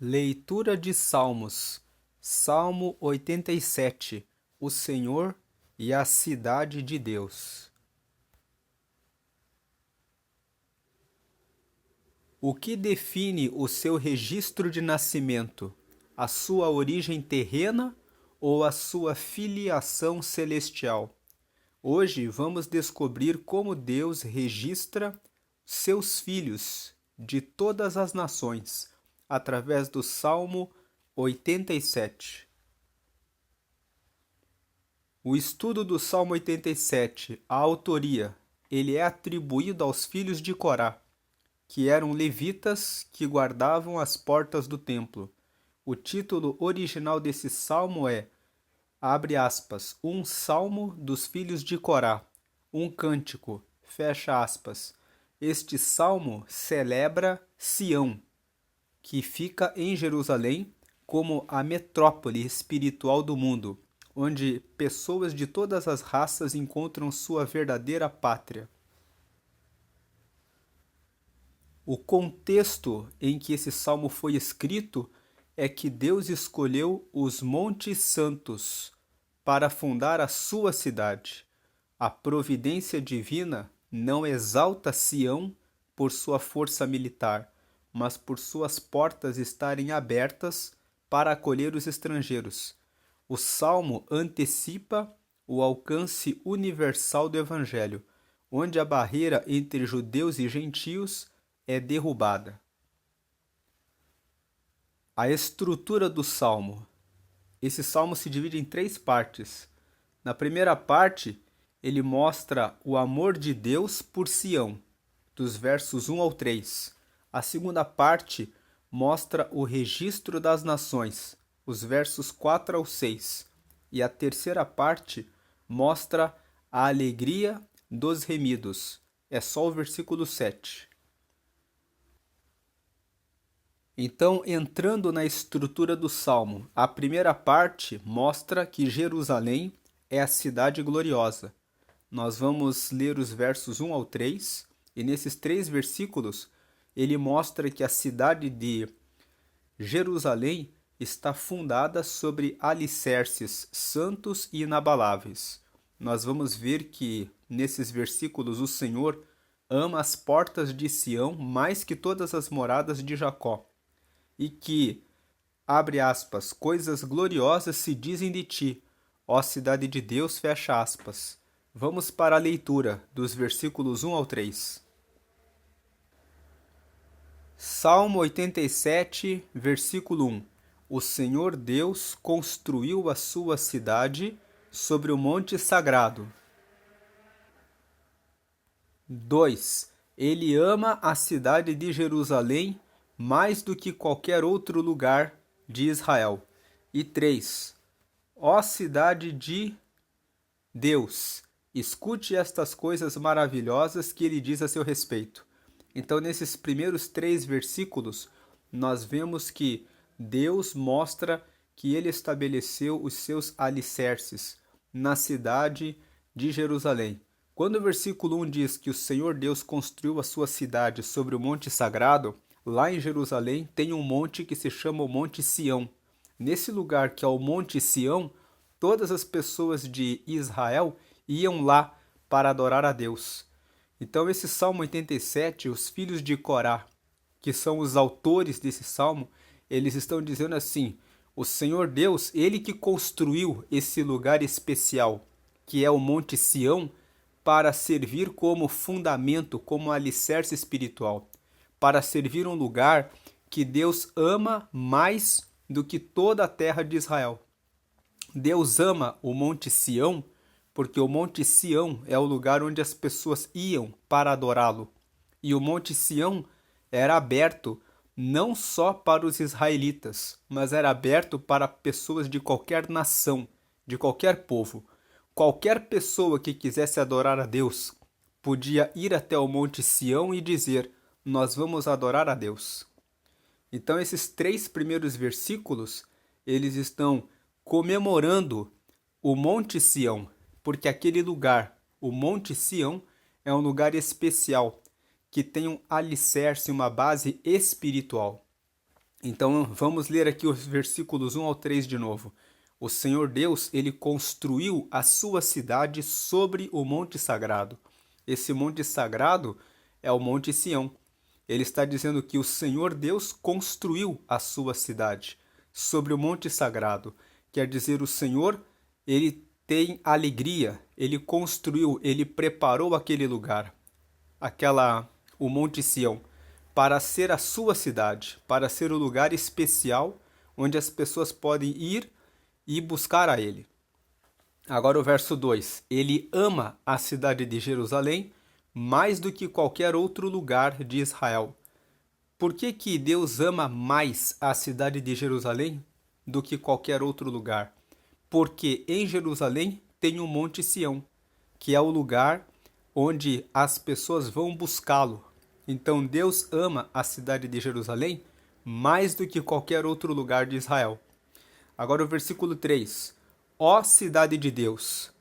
Leitura de Salmos. Salmo 87. O Senhor e a cidade de Deus. O que define o seu registro de nascimento? A sua origem terrena ou a sua filiação celestial? Hoje vamos descobrir como Deus registra seus filhos de todas as nações, através do Salmo 87. O estudo do Salmo 87, a autoria, ele é atribuído aos filhos de Corá, que eram levitas que guardavam as portas do templo. O título original desse salmo é, abre aspas, um salmo dos filhos de Corá, um cântico, fecha aspas. Este salmo celebra Sião, que fica em Jerusalém como a metrópole espiritual do mundo, onde pessoas de todas as raças encontram sua verdadeira pátria. O contexto em que esse salmo foi escrito é que Deus escolheu os Montes Santos para fundar a sua cidade. A providência divina não exalta Sião por sua força militar, mas por suas portas estarem abertas para acolher os estrangeiros. O salmo antecipa o alcance universal do Evangelho, onde a barreira entre judeus e gentios é derrubada. A estrutura do salmo. Esse salmo se divide em 3 partes. Na primeira parte, ele mostra o amor de Deus por Sião, dos versos 1 ao 3. A segunda parte mostra o registro das nações, os versos 4 ao 6. E a terceira parte mostra a alegria dos remidos. É só o versículo 7. Então, entrando na estrutura do Salmo, a primeira parte mostra que Jerusalém é a cidade gloriosa. Nós vamos ler os versos 1 ao 3, e nesses 3 versículos, ele mostra que a cidade de Jerusalém está fundada sobre alicerces santos e inabaláveis. Nós vamos ver que, nesses versículos, o Senhor ama as portas de Sião mais que todas as moradas de Jacó. E que, abre aspas, coisas gloriosas se dizem de ti, ó cidade de Deus, fecha aspas. Vamos para a leitura dos versículos 1 ao 3. Salmo 87, versículo 1. O Senhor Deus construiu a sua cidade sobre o monte sagrado. 2. Ele ama a cidade de Jerusalém mais do que qualquer outro lugar de Israel. E 3. Ó cidade de Deus, escute estas coisas maravilhosas que ele diz a seu respeito. Então, nesses primeiros 3 versículos, nós vemos que Deus mostra que ele estabeleceu os seus alicerces na cidade de Jerusalém. Quando o versículo 1 diz que o Senhor Deus construiu a sua cidade sobre o monte sagrado, lá em Jerusalém tem um monte que se chama o Monte Sião. Nesse lugar que é o Monte Sião, todas as pessoas de Israel iam lá para adorar a Deus. Então esse Salmo 87, os filhos de Corá, que são os autores desse Salmo, eles estão dizendo assim, o Senhor Deus, ele que construiu esse lugar especial, que é o Monte Sião, para servir como fundamento, como alicerce espiritual, para servir um lugar que Deus ama mais do que toda a terra de Israel. Deus ama o Monte Sião porque o Monte Sião é o lugar onde as pessoas iam para adorá-lo. E o Monte Sião era aberto não só para os israelitas, mas era aberto para pessoas de qualquer nação, de qualquer povo. Qualquer pessoa que quisesse adorar a Deus podia ir até o Monte Sião e dizer, nós vamos adorar a Deus. Então esses 3 primeiros versículos, eles estão comemorando o Monte Sião, porque aquele lugar, o Monte Sião, é um lugar especial, que tem um alicerce, uma base espiritual. Então vamos ler aqui os versículos 1 ao 3 de novo. O Senhor Deus, ele construiu a sua cidade sobre o monte sagrado. Esse monte sagrado é o Monte Sião. Ele está dizendo que o Senhor Deus construiu a sua cidade sobre o monte sagrado. Quer dizer, o Senhor, ele tem alegria, ele construiu, ele preparou aquele lugar, o Monte Sião, para ser a sua cidade, para ser o lugar especial onde as pessoas podem ir e buscar a ele. Agora o verso 2. Ele ama a cidade de Jerusalém mais do que qualquer outro lugar de Israel. Por que que Deus ama mais a cidade de Jerusalém do que qualquer outro lugar? Porque em Jerusalém tem o Monte Sião, que é o lugar onde as pessoas vão buscá-lo. Então Deus ama a cidade de Jerusalém mais do que qualquer outro lugar de Israel. Agora o versículo 3. Ó cidade de Deus.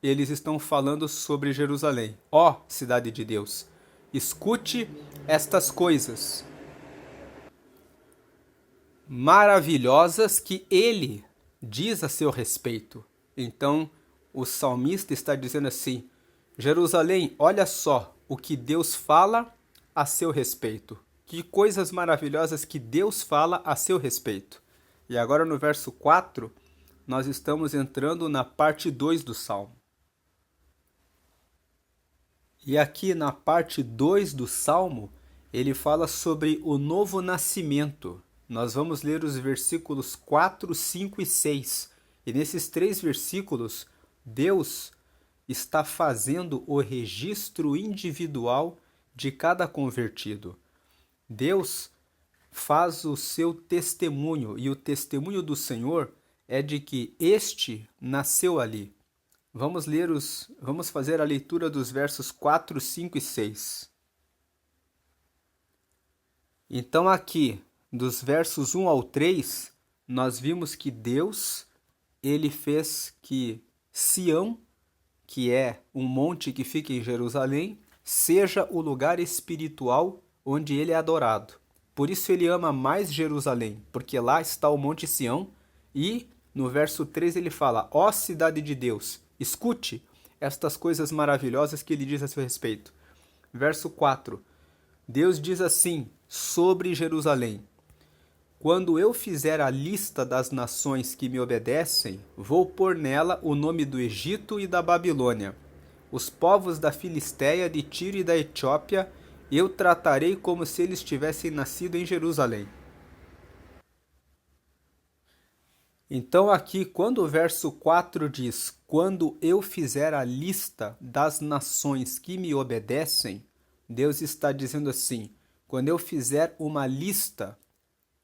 Eles estão falando sobre Jerusalém. Ó cidade de Deus, escute estas coisas maravilhosas que ele diz a seu respeito. Então, o salmista está dizendo assim: Jerusalém, olha só o que Deus fala a seu respeito. Que coisas maravilhosas que Deus fala a seu respeito. E agora no verso 4, nós estamos entrando na parte 2 do salmo. E aqui na parte 2 do salmo, ele fala sobre o novo nascimento. Nós vamos ler os versículos 4, 5 e 6. E nesses 3 versículos, Deus está fazendo o registro individual de cada convertido. Deus faz o seu testemunho, e o testemunho do Senhor é de que este nasceu ali. Vamos fazer a leitura dos versos 4, 5 e 6. Então aqui, dos versos 1 ao 3, nós vimos que Deus, ele fez que Sião, que é um monte que fica em Jerusalém, seja o lugar espiritual onde ele é adorado. Por isso ele ama mais Jerusalém, porque lá está o Monte Sião, e no verso 3 ele fala: ó cidade de Deus, escute estas coisas maravilhosas que ele diz a seu respeito. Verso 4. Deus diz assim sobre Jerusalém: quando eu fizer a lista das nações que me obedecem, vou pôr nela o nome do Egito e da Babilônia. Os povos da Filistéia, de Tiro e da Etiópia, eu tratarei como se eles tivessem nascido em Jerusalém. Então aqui, quando o verso 4 diz: quando eu fizer a lista das nações que me obedecem, Deus está dizendo assim: quando eu fizer uma lista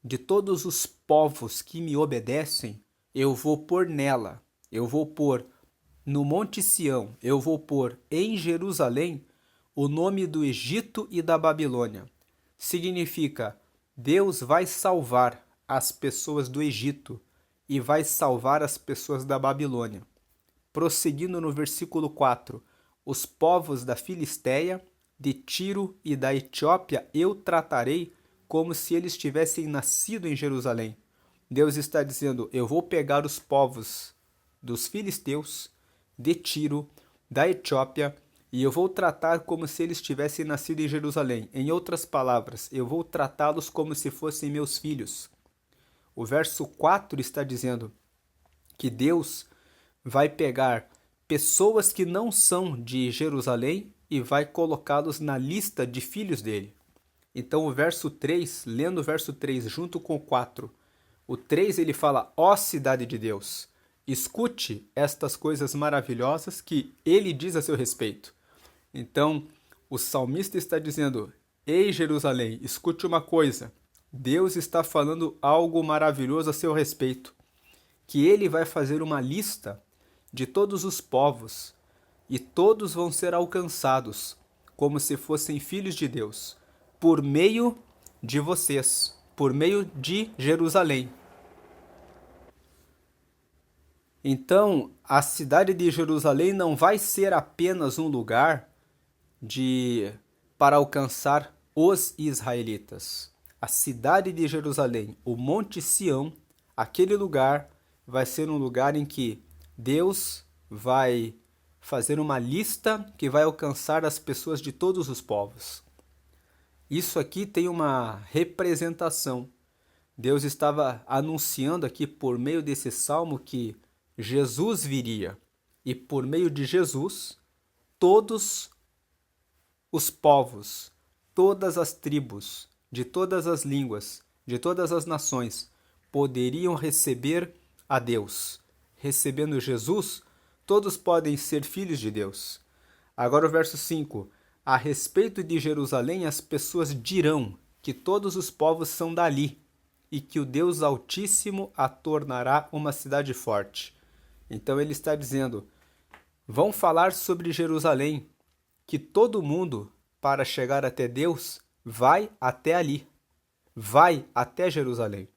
de todos os povos que me obedecem, eu vou pôr nela, eu vou pôr no Monte Sião, eu vou pôr em Jerusalém o nome do Egito e da Babilônia. Significa, Deus vai salvar as pessoas do Egito e vai salvar as pessoas da Babilônia. Prosseguindo no versículo 4, os povos da Filistéia, de Tiro e da Etiópia eu tratarei como se eles tivessem nascido em Jerusalém. Deus está dizendo: eu vou pegar os povos dos filisteus, de Tiro, da Etiópia, e eu vou tratar como se eles tivessem nascido em Jerusalém. Em outras palavras, eu vou tratá-los como se fossem meus filhos. O verso 4 está dizendo que Deus vai pegar pessoas que não são de Jerusalém e vai colocá-los na lista de filhos dele. Então o verso 3, lendo o verso 3 junto com o 4, o 3 ele fala: ó cidade de Deus, escute estas coisas maravilhosas que ele diz a seu respeito. Então o salmista está dizendo: ei Jerusalém, escute uma coisa, Deus está falando algo maravilhoso a seu respeito, que ele vai fazer uma lista de todos os povos, e todos vão ser alcançados como se fossem filhos de Deus, por meio de vocês, por meio de Jerusalém. Então, a cidade de Jerusalém não vai ser apenas um lugar para alcançar os israelitas. a cidade de Jerusalém, o Monte Sião, aquele lugar vai ser um lugar em que Deus vai fazer uma lista que vai alcançar as pessoas de todos os povos. Isso aqui tem uma representação. Deus estava anunciando aqui por meio desse salmo que Jesus viria. E por meio de Jesus, todos os povos, todas as tribos, de todas as línguas, de todas as nações, poderiam receber a Deus. Recebendo Jesus, todos podem ser filhos de Deus. Agora o verso 5. A respeito de Jerusalém, as pessoas dirão que todos os povos são dali e que o Deus Altíssimo a tornará uma cidade forte. Então ele está dizendo, vão falar sobre Jerusalém, que todo mundo, para chegar até Deus, vai até ali, vai até Jerusalém.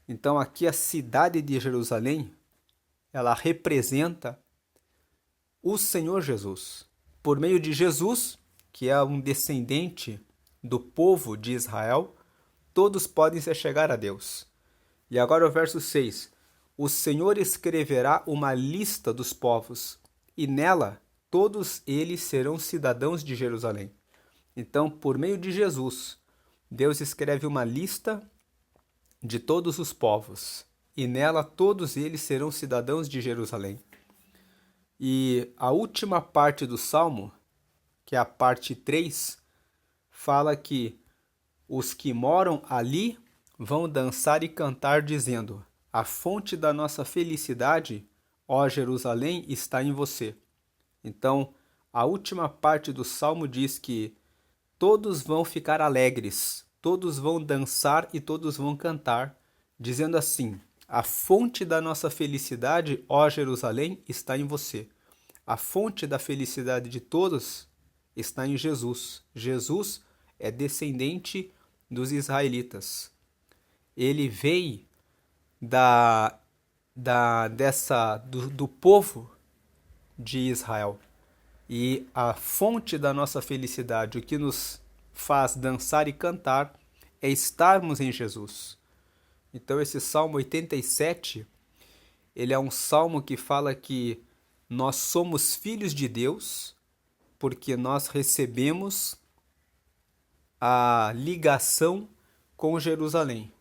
Então aqui a cidade de Jerusalém, ela representa o Senhor Jesus. Por meio de Jesus, que é um descendente do povo de Israel, todos podem se chegar a Deus. E agora o verso 6. O Senhor escreverá uma lista dos povos, e nela todos eles serão cidadãos de Jerusalém. Então, por meio de Jesus, Deus escreve uma lista de todos os povos, e nela todos eles serão cidadãos de Jerusalém. E a última parte do Salmo, que é a parte 3, fala que os que moram ali vão dançar e cantar, dizendo: a fonte da nossa felicidade, ó Jerusalém, está em você. Então, a última parte do Salmo diz que todos vão ficar alegres, todos vão dançar e todos vão cantar, dizendo assim: a fonte da nossa felicidade, ó Jerusalém, está em você. A fonte da felicidade de todos está em Jesus. Jesus é descendente dos israelitas. Ele veio do povo de Israel. E a fonte da nossa felicidade, o que nos faz dançar e cantar, é estarmos em Jesus. Então esse Salmo 87, ele é um salmo que fala que nós somos filhos de Deus, porque nós recebemos a ligação com Jerusalém.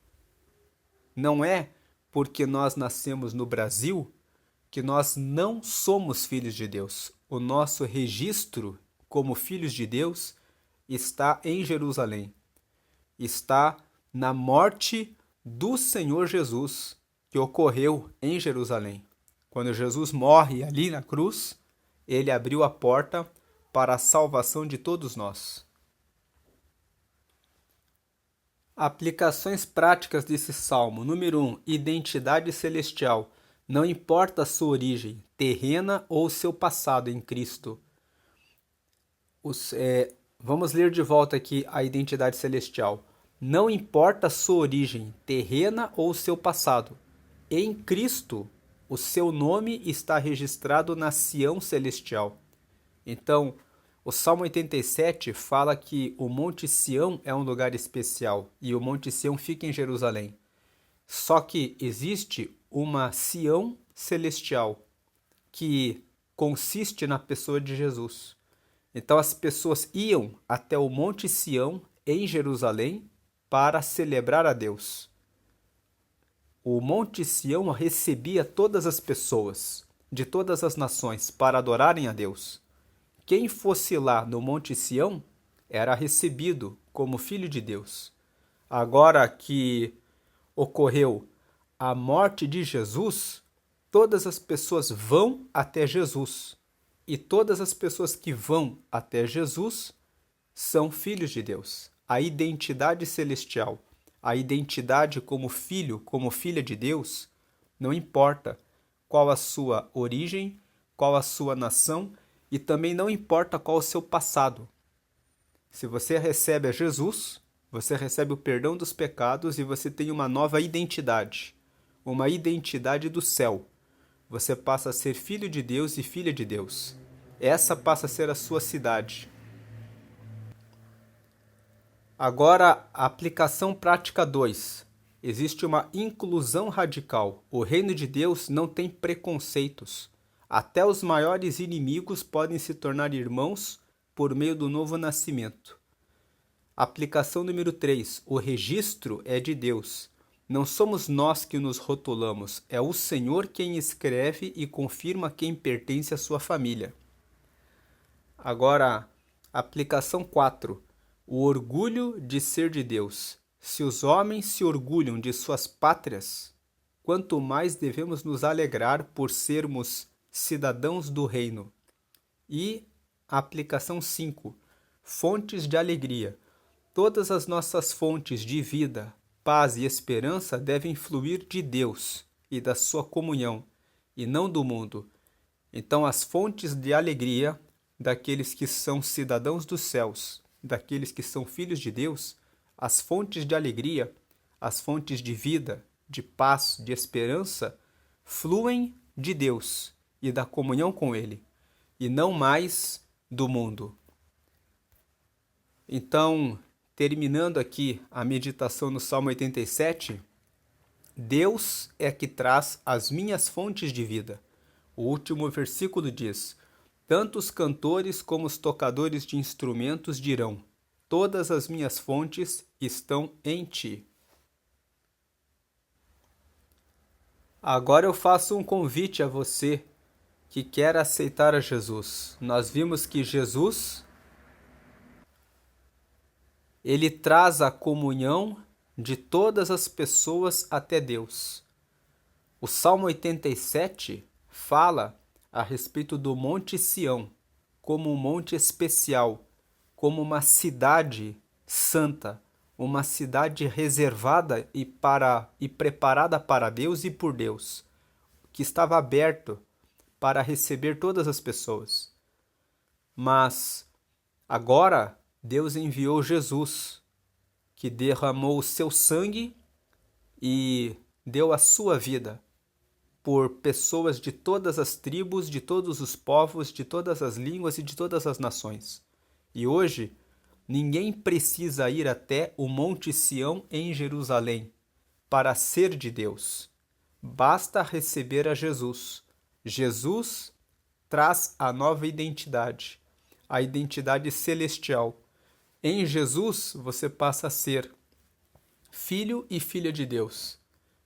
Não é porque nós nascemos no Brasil que nós não somos filhos de Deus. O nosso registro como filhos de Deus está em Jerusalém. Está na morte do Senhor Jesus, que ocorreu em Jerusalém. Quando Jesus morre ali na cruz, ele abriu a porta para a salvação de todos nós. Aplicações práticas desse salmo. Número 1. Identidade celestial. Não importa a sua origem, terrena ou seu passado em Cristo. Vamos ler de volta aqui a identidade celestial. Não importa a sua origem, terrena ou seu passado. Em Cristo, o seu nome está registrado na Sião celestial. Então, o Salmo 87 fala que o Monte Sião é um lugar especial e o Monte Sião fica em Jerusalém. Só que existe uma Sião celestial que consiste na pessoa de Jesus. Então as pessoas iam até o Monte Sião em Jerusalém para celebrar a Deus. O Monte Sião recebia todas as pessoas de todas as nações para adorarem a Deus. Quem fosse lá no Monte Sião era recebido como filho de Deus. Agora que ocorreu a morte de Jesus, todas as pessoas vão até Jesus. E todas as pessoas que vão até Jesus são filhos de Deus. A identidade celestial, a identidade como filho, como filha de Deus, não importa qual a sua origem, qual a sua nação, e também não importa qual o seu passado. Se você recebe a Jesus, você recebe o perdão dos pecados e você tem uma nova identidade, uma identidade do céu. Você passa a ser filho de Deus e filha de Deus. Essa passa a ser a sua cidade. Agora, a aplicação prática 2. Existe uma inclusão radical. O reino de Deus não tem preconceitos. Até os maiores inimigos podem se tornar irmãos por meio do novo nascimento. Aplicação número 3. O registro é de Deus. Não somos nós que nos rotulamos, é o Senhor quem escreve e confirma quem pertence à sua família. Agora, aplicação 4. O orgulho de ser de Deus. Se os homens se orgulham de suas pátrias, quanto mais devemos nos alegrar por sermos cidadãos do reino. E aplicação 5. Fontes de alegria. Todas as nossas fontes de vida, paz e esperança devem fluir de Deus e da sua comunhão, e não do mundo. Então, as fontes de alegria daqueles que são cidadãos dos céus, daqueles que são filhos de Deus, as fontes de alegria, as fontes de vida, de paz, de esperança, fluem de Deus e da comunhão com Ele, e não mais do mundo. Então, terminando aqui a meditação no Salmo 87, Deus é que traz as minhas fontes de vida. O último versículo diz: tanto os cantores como os tocadores de instrumentos dirão: todas as minhas fontes estão em ti. Agora eu faço um convite a você que quer aceitar a Jesus. Nós vimos que Jesus, ele traz a comunhão de todas as pessoas até Deus. O Salmo 87 fala a respeito do Monte Sião, como um monte especial, como uma cidade santa, uma cidade reservada e preparada para Deus e por Deus, que estava aberto para receber todas as pessoas. Mas agora Deus enviou Jesus, que derramou o seu sangue e deu a sua vida por pessoas de todas as tribos, de todos os povos, de todas as línguas e de todas as nações. E hoje, ninguém precisa ir até o Monte Sião em Jerusalém para ser de Deus. Basta receber a Jesus. Jesus traz a nova identidade, a identidade celestial. Em Jesus, você passa a ser filho e filha de Deus.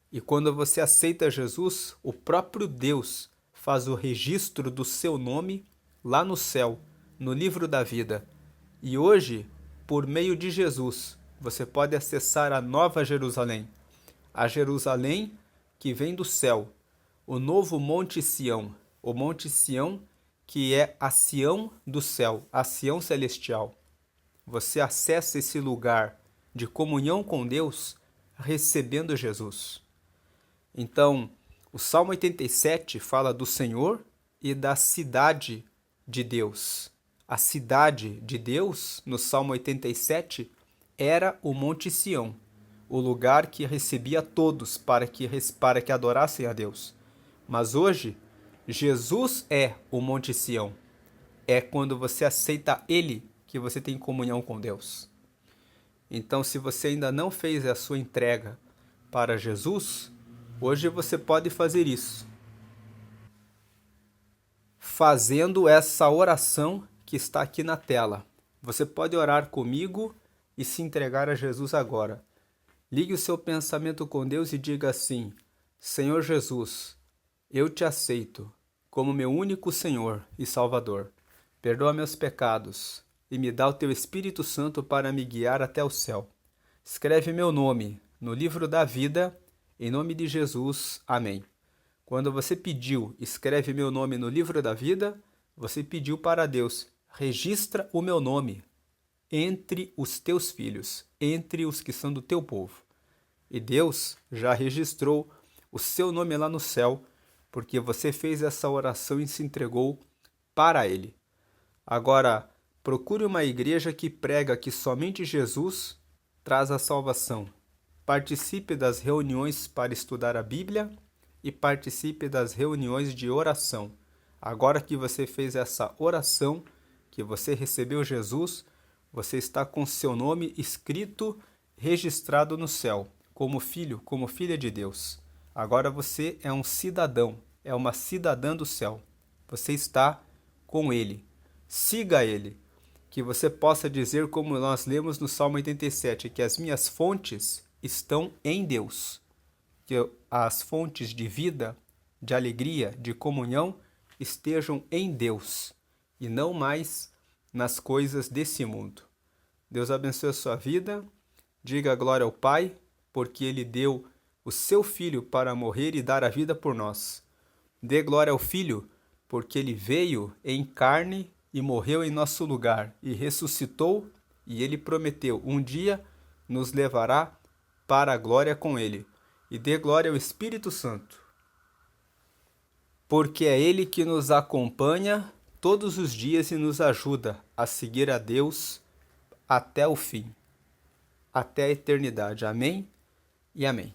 E quando você aceita Jesus, o próprio Deus faz o registro do seu nome lá no céu, no livro da vida. E hoje, por meio de Jesus, você pode acessar a nova Jerusalém, a Jerusalém que vem do céu, o novo Monte Sião, o Monte Sião que é a Sião do céu, a Sião celestial. Você acessa esse lugar de comunhão com Deus recebendo Jesus. Então, o Salmo 87 fala do Senhor e da cidade de Deus. A cidade de Deus, no Salmo 87, era o Monte Sião, o lugar que recebia todos para que adorassem a Deus. Mas hoje, Jesus é o Monte Sião. É quando você aceita Ele que você tem comunhão com Deus. Então, se você ainda não fez a sua entrega para Jesus, hoje você pode fazer isso, fazendo essa oração que está aqui na tela. Você pode orar comigo e se entregar a Jesus agora. Ligue o seu pensamento com Deus e diga assim: Senhor Jesus, eu te aceito como meu único Senhor e Salvador. Perdoa meus pecados e me dá o teu Espírito Santo para me guiar até o céu. Escreve meu nome no livro da vida, em nome de Jesus. Amém. Quando você pediu, escreve meu nome no livro da vida, você pediu para Deus: registra o meu nome entre os teus filhos, entre os que são do teu povo. E Deus já registrou o seu nome lá no céu, porque você fez essa oração e se entregou para Ele. Agora, procure uma igreja que prega que somente Jesus traz a salvação. Participe das reuniões para estudar a Bíblia e participe das reuniões de oração. Agora que você fez essa oração, que você recebeu Jesus, Você está com seu nome escrito, registrado no céu, como filho, como filha de Deus. Agora você é um cidadão, é uma cidadã do céu. Você está com Ele. Siga Ele. Que você possa dizer, como nós lemos no Salmo 87, que as minhas fontes estão em Deus. Que as fontes de vida, de alegria, de comunhão estejam em Deus e não mais nas coisas desse mundo. Deus abençoe a sua vida. Diga glória ao Pai, porque Ele deu o seu Filho para morrer e dar a vida por nós. Dê glória ao Filho, porque Ele veio em carne e morreu em nosso lugar e ressuscitou, e Ele prometeu, um dia nos levará para a glória com Ele. E dê glória ao Espírito Santo, porque é Ele que nos acompanha todos os dias e nos ajuda a seguir a Deus até o fim, até a eternidade. Amém e amém.